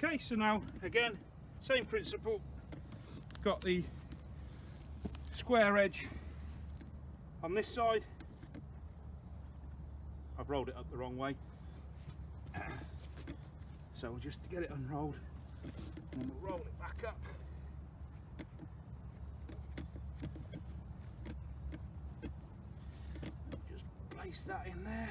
Okay, so now again, same principle. Got the square edge on this side. I've rolled it up the wrong way. So we'll just get it unrolled and then we'll roll it back up. Just place that in there.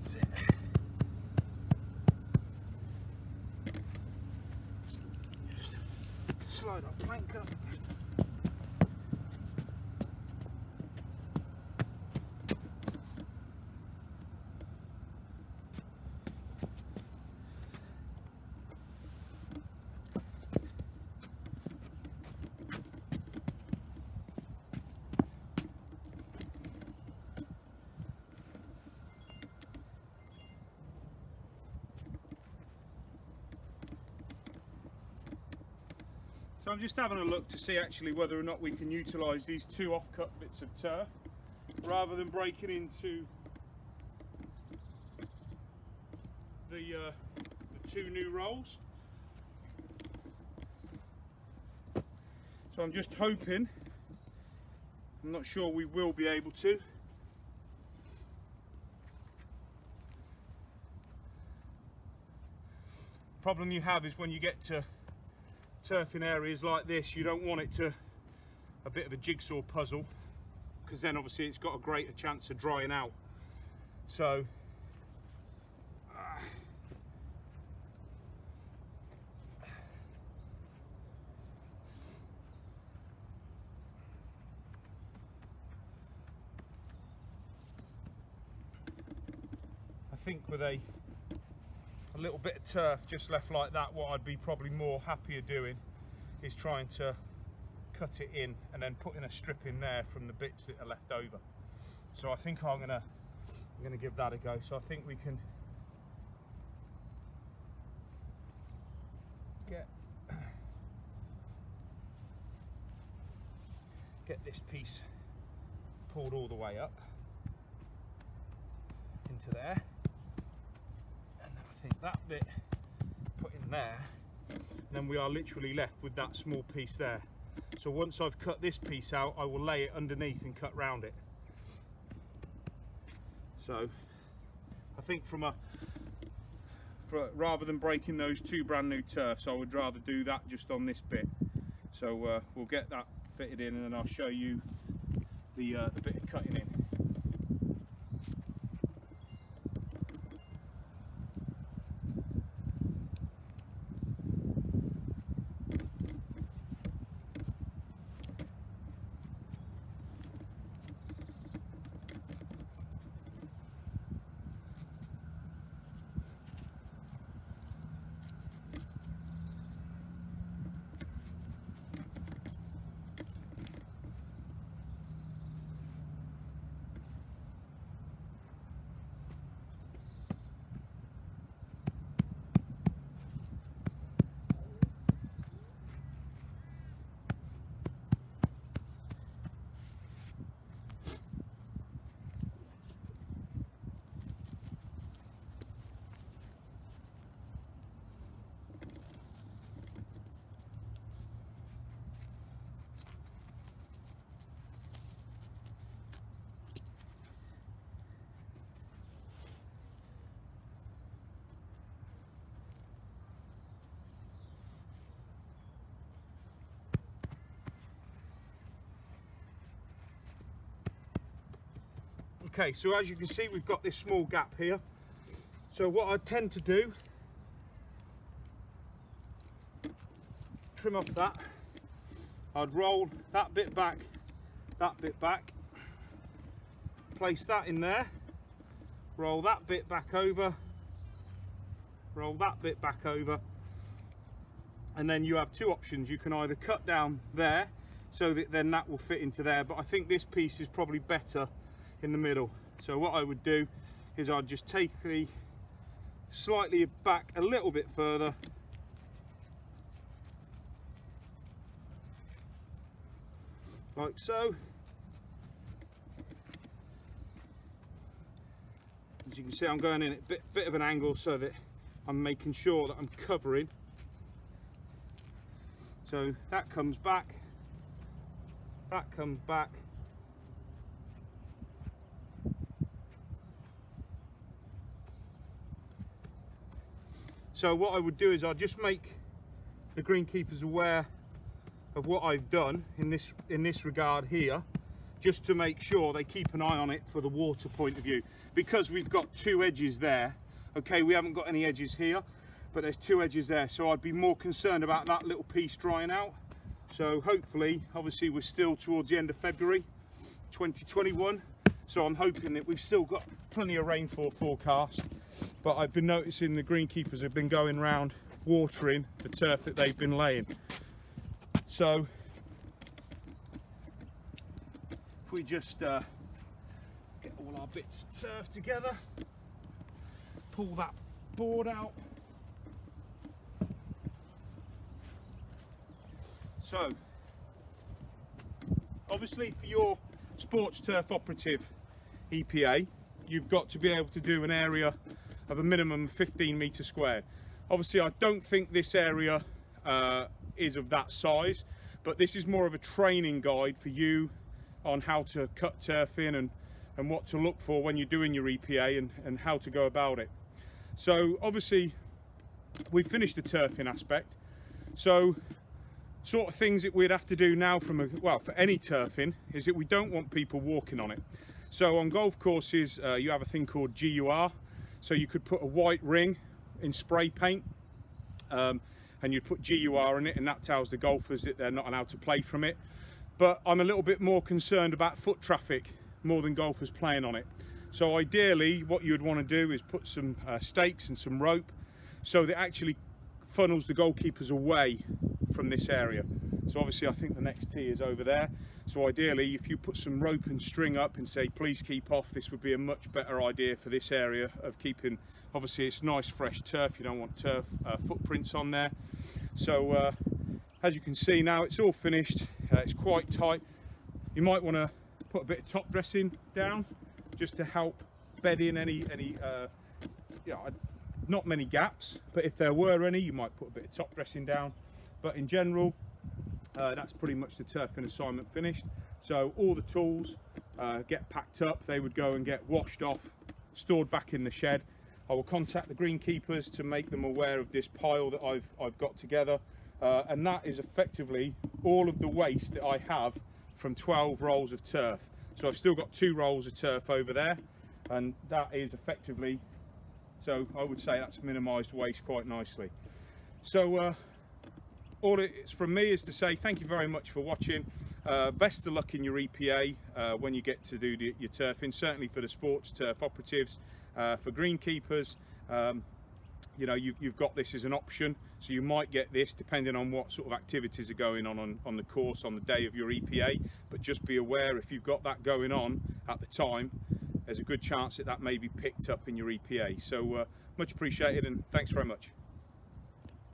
That's it. Just slide our plank up. So I'm just having a look to see actually whether or not we can utilise these two off-cut bits of turf rather than breaking into the two new rolls. So I'm just hoping, I'm not sure we will be able to. The problem you have is when you get to turf in areas like this, you don't want it to a bit of a jigsaw puzzle, because then obviously it's got a greater chance of drying out. So I think with a little bit of turf just left like that, what I'd be probably more happier doing is trying to cut it in and then putting a strip in there from the bits that are left over. So I think I'm gonna give that a go. So I think we can get this piece pulled all the way up into there. I think that bit put in there, and then we are literally left with that small piece there. So once I've cut this piece out, I will lay it underneath and cut round it. So I think from rather than breaking those two brand new turfs, I would rather do that just on this bit. So we'll get that fitted in, and then I'll show you the bit of cutting in. Okay, so as you can see, we've got this small gap here. So what I tend to do, trim off that, I'd roll that bit back, place that in there, roll that bit back over, roll that bit back over, and then you have two options. You can either cut down there so that then that will fit into there, but I think this piece is probably better in the middle. So what I would do is I'd just take the slightly back a little bit further, like so. As you can see, I'm going in at a bit of an angle so that I'm making sure that I'm covering. So that comes back, that comes back. So what I would do is I'll just make the greenkeepers aware of what I've done in this regard here, just to make sure they keep an eye on it for the water point of view, because we've got two edges there. Okay, we haven't got any edges here, but there's two edges there, so I'd be more concerned about that little piece drying out. So hopefully, obviously we're still towards the end of February 2021, so I'm hoping that we've still got plenty of rainfall forecast. But I've been noticing the greenkeepers have been going round watering the turf that they've been laying. So if we just get all our bits of turf together, pull that board out. So obviously for your sports turf operative EPA, you've got to be able to do an area of a minimum of 15 metres squared. Obviously I don't think this area is of that size, but this is more of a training guide for you on how to cut turf in and what to look for when you're doing your EPA and how to go about it. So obviously we've finished the turfing aspect, so sort of things that we'd have to do now for any turfing is that we don't want people walking on it. So on golf courses you have a thing called GUR, so you could put a white ring in spray paint and you put GUR in it, and that tells the golfers that they're not allowed to play from it. But I'm a little bit more concerned about foot traffic more than golfers playing on it. So ideally what you would want to do is put some stakes and some rope so that actually funnels the goalkeepers away from this area. So obviously I think the next tee is over there, so ideally if you put some rope and string up and say please keep off, this would be a much better idea for this area of keeping. Obviously it's nice fresh turf, you don't want turf footprints on there. So as you can see now it's all finished, it's quite tight. You might want to put a bit of top dressing down just to help bed in any not many gaps, but if there were any you might put a bit of top dressing down. But in general that's pretty much the turfing assignment finished. So all the tools get packed up, they would go and get washed off, stored back in the shed. I will contact the greenkeepers to make them aware of this pile that I've got together, and that is effectively all of the waste that I have from 12 rolls of turf. So I've still got 2 rolls of turf over there, and that is effectively, so I would say that's minimised waste quite nicely. So all it's from me is to say thank you very much for watching. Best of luck in your EPA when you get to do your turfing, certainly for the sports turf operatives. For greenkeepers, you know, you've got this as an option, so you might get this depending on what sort of activities are going on the course on the day of your EPA. But just be aware, if you've got that going on at the time, there's a good chance that that may be picked up in your EPA. So much appreciated, and thanks very much.